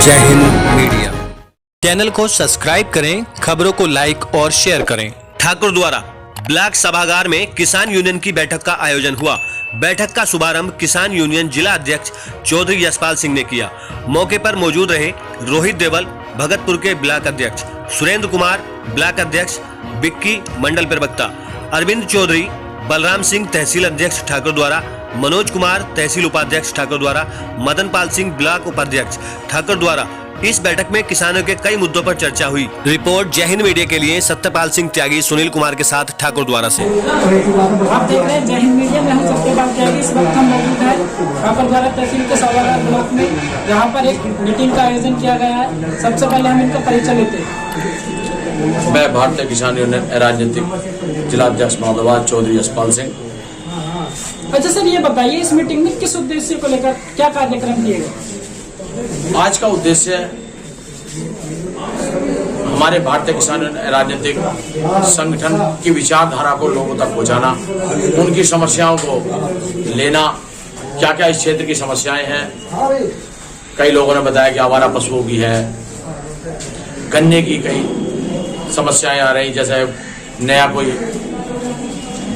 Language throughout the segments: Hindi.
जय हिंद मीडिया चैनल को सब्सक्राइब करें, खबरों को लाइक और शेयर करें। ठाकुर द्वारा ब्लॉक सभागार में किसान यूनियन की बैठक का आयोजन हुआ। बैठक का शुभारंभ किसान यूनियन जिला अध्यक्ष चौधरी यशपाल सिंह ने किया। मौके पर मौजूद रहे रोहित देवल भगतपुर के ब्लॉक अध्यक्ष, सुरेंद्र कुमार ब्लॉक अध्यक्ष, बिक्की मंडल प्रवक्ता, अरविंद चौधरी, बलराम सिंह तहसील अध्यक्ष ठाकुर द्वारा, मनोज कुमार तहसील उपाध्यक्ष ठाकुर द्वारा, मदन पाल सिंह ब्लॉक उपाध्यक्ष ठाकुर द्वारा। इस बैठक में किसानों के कई मुद्दों पर चर्चा हुई। रिपोर्ट जय हिंद मीडिया के लिए सत्यपाल सिंह त्यागी, सुनील कुमार के साथ ठाकुर द्वारा से। आप देख रहे हैं जय हिंद मीडिया में हम सत्यपाल त्यागी। इस वक्त हम मौजूद हैं ठाकुर द्वारा तहसील के सभागार ब्लॉक में, जहाँ पर एक मीटिंग का आयोजन किया गया है। सबसे पहले हम इनका परिचय लेते हैं। मैं भारतीय किसान यूनियन राजनीतिक जिला अध्यक्ष महोदय चौधरी यशपाल सिंह। अच्छा सर, ये बताइए इस मीटिंग में किस उद्देश्य को लेकर क्या कार्यक्रम किए गए? आज का उद्देश्य हमारे भारतीय किसान राजनीतिक संगठन की विचारधारा को लोगों तक पहुंचाना, उनकी समस्याओं को लेना। क्या क्या इस क्षेत्र की समस्याएं हैं? कई लोगों ने बताया कि आवारा पशुओं की है, गन्ने की कई समस्याएं आ रही, जैसे नया कोई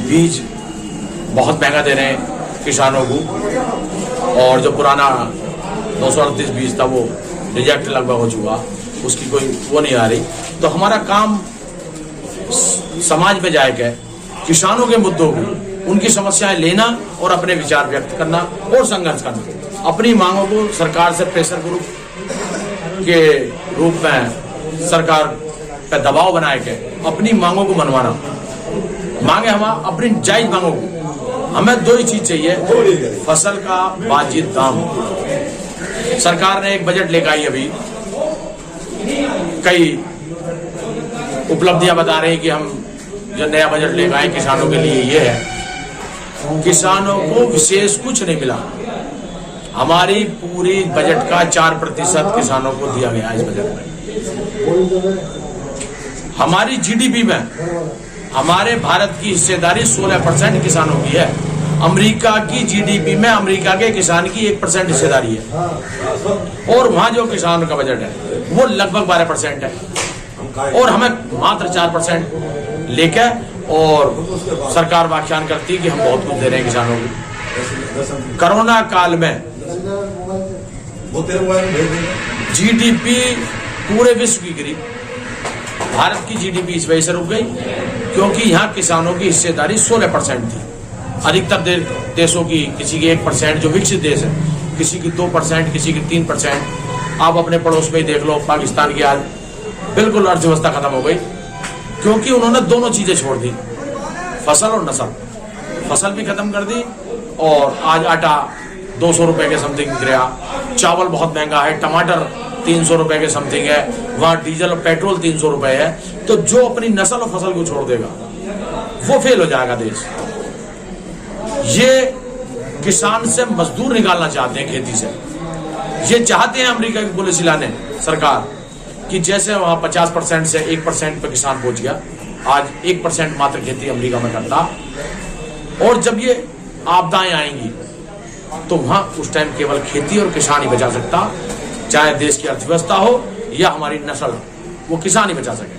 बीज बहुत महंगा दे रहे हैं किसानों को, और जो पुराना 238 बीज था वो रिजेक्ट लगभग हो चुका, उसकी कोई वो नहीं आ रही। तो हमारा काम समाज में जाकर किसानों के मुद्दों को, उनकी समस्याएं लेना और अपने विचार व्यक्त करना और संघर्ष करना, अपनी मांगों को सरकार से प्रेशर ग्रुप के रूप में सरकार पर दबाव बनाए के अपनी मांगों को मनवाना। मांगे हम अपनी जायज मांगों को, हमें दो ही चीज चाहिए, फसल का वाजिब दाम। सरकार ने एक बजट लेकर आई, अभी कई उपलब्धियां बता रही कि हम जो नया बजट लेकर आए किसानों के लिए ये है। किसानों को विशेष कुछ नहीं मिला। हमारी पूरी बजट का 4% किसानों को दिया गया इस बजट में। हमारी जीडीपी में हमारे भारत की हिस्सेदारी 16% किसानों की है। अमेरिका की जीडीपी में अमेरिका के किसान की 1% हिस्सेदारी है, और वहां जो किसान का बजट है वो लगभग 12% है, और हमें मात्र 4% लेकर और सरकार व्याख्यान करती है कि हम बहुत कुछ दे रहे हैं किसानों को। कोरोना काल में जीडीपी पूरे विश्व की गिरी, भारत की जीडीपी इस वजह से रुक गई क्योंकि यहाँ किसानों की हिस्सेदारी 16% थी। अधिकतर देशों की, किसी की 1% जो विकसित देश है, किसी की 2%, किसी की 3%। आप अपने पड़ोस में ही देख लो, पाकिस्तान की आज बिल्कुल अर्थव्यवस्था खत्म हो गई क्योंकि उन्होंने दोनों चीजें छोड़ दी, फसल और नस्ल। फसल भी खत्म कर दी, और आज आटा 200 रुपए के समथिंग बिक रहा, चावल बहुत महंगा है, टमाटर 300 रुपए के समथिंग है, वहां डीजल और पेट्रोल 300 रुपए है। तो जो अपनी नस्ल और फसल को छोड़ देगा वो फेल हो जाएगा देश। ये किसान से मजदूर निकालना चाहते हैं खेती से। ये चाहते हैं अमेरिका की पॉलिसी लाने सरकार कि जैसे वहां 50% से 1% पे किसान पहुंच गया, आज 1% मात्र खेती अमेरिका में करता। और जब ये आपदाएं आएंगी तो वहां उस टाइम केवल खेती और किसान ही बचा सकता, चाहे देश की अर्थव्यवस्था हो या हमारी नस्ल, वो किसान ही बचा सके।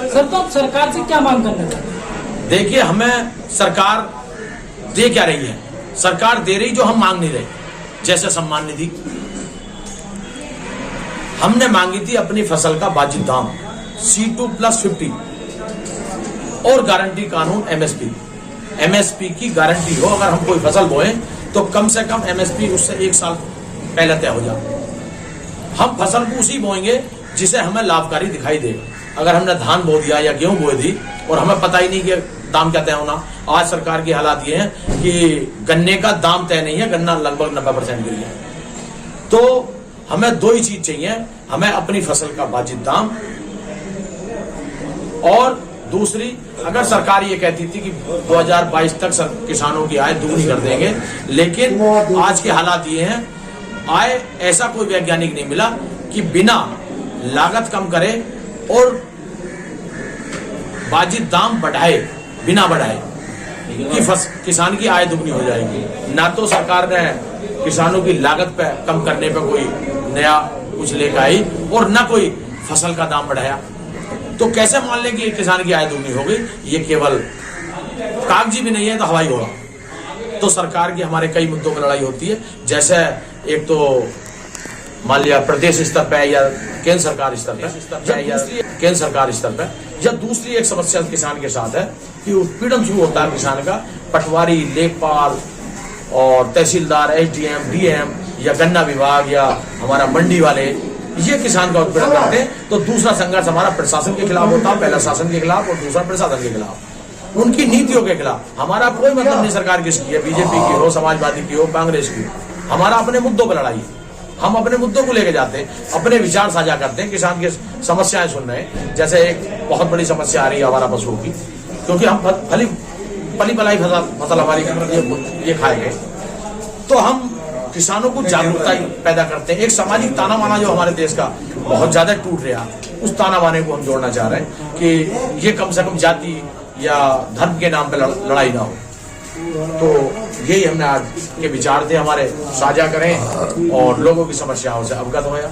सर, तो आप सरकार से क्या मांग करना चाहते हैं? देखिए, हमें सरकार दे क्या रही है? सरकार दे रही जो हम मांग नहीं रहे, जैसे सम्मान निधि हमने मांगी थी, अपनी फसल का वाजिब दाम C2+50 और गारंटी कानून एमएसपी की गारंटी हो। अगर हम कोई फसल बोए तो कम से कम एमएसपी उससे 1 साल पहले तय हो जाए। हम फसल को उसी बोएंगे जिसे हमें लाभकारी दिखाई देगा। अगर हमने धान बो दिया या गेहूं बो दी और हमें पता ही नहीं कि दाम क्या तय होना। आज सरकार की हालात ये है कि गन्ने का दाम तय नहीं है, गन्ना लगभग 90% गिर गया। तो हमें दो ही चीज चाहिए, हमें अपनी फसल का वाजिब दाम, और दूसरी, अगर सरकार ये कहती थी कि 2022 तक किसानों की आय दुगनी कर देंगे, लेकिन आज के हालात ये हैं, आय ऐसा कोई वैज्ञानिक नहीं मिला कि बिना लागत कम करे और वाजिब दाम बढ़ाए, बिना बढ़ाए कि किसान की आय दुगनी हो जाएगी। ना तो सरकार ने किसानों की लागत पे कम करने पे कोई नया कुछ लेकर आई और न कोई फसल का दाम बढ़ाया। तो कैसे मान लें कि किसान की आय दुगनी हो गई? ये केवल कागजी भी नहीं है तो हवाई घोड़ा। तो सरकार की हमारे कई मुद्दों पर लड़ाई होती है, जैसे एक तो मान लिया प्रदेश स्तर पे या केंद्र सरकार स्तर पे या दूसरी एक समस्या किसान के साथ है कि उत्पीड़न शुरू होता है किसान का। पटवारी, लेखपाल और तहसीलदार, SDM, DM या गन्ना विभाग या हमारा मंडी वाले ये किसान का उत्पीड़न करते हैं। तो दूसरा संघर्ष हमारा प्रशासन के खिलाफ होता है, पहला शासन के खिलाफ और दूसरा प्रशासन के खिलाफ, उनकी नीतियों के खिलाफ। हमारा कोई मतलब नहीं सरकार किसकी है, बीजेपी की हो, समाजवादी की हो, कांग्रेस की। हमारा अपने मुद्दों पर लड़ाई है, हम अपने मुद्दों को लेके जाते हैं, अपने विचार साझा करते हैं, किसान की समस्याएं सुन रहे हैं। जैसे एक बहुत बड़ी समस्या आ रही है हमारा पशुओं की, क्योंकि हम पली बलाई फसल हमारी ये खाए गए। तो हम किसानों को जागरूकता पैदा करते हैं। एक सामाजिक ताना बाना जो हमारे देश का बहुत ज्यादा टूट रहा, उस ताना बाने को हम जोड़ना चाह रहे हैं कि ये कम से कम जाति या धर्म के नाम पे लड़ाई ना हो। तो यही हमने आज के विचार थे हमारे, साझा करें और लोगों की समस्याओं से अवगत होया।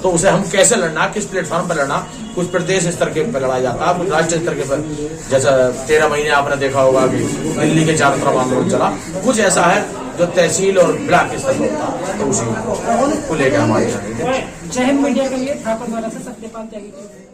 तो उसे हम कैसे लड़ना, किस प्लेटफॉर्म पर लड़ना, कुछ प्रदेश स्तर के पर लड़ाया जाता है, कुछ राज्य स्तर के पर। जैसा 13 महीने आपने देखा होगा कि दिल्ली के चारों तरफ आंदोलन चला, कुछ ऐसा है जो तहसील और ब्लॉक स्तर पर होता, तो उसी को लेकर हमारे जय हिंद मीडिया के लिए ठाकुर द्वारा से सत्यपाल त्यागी।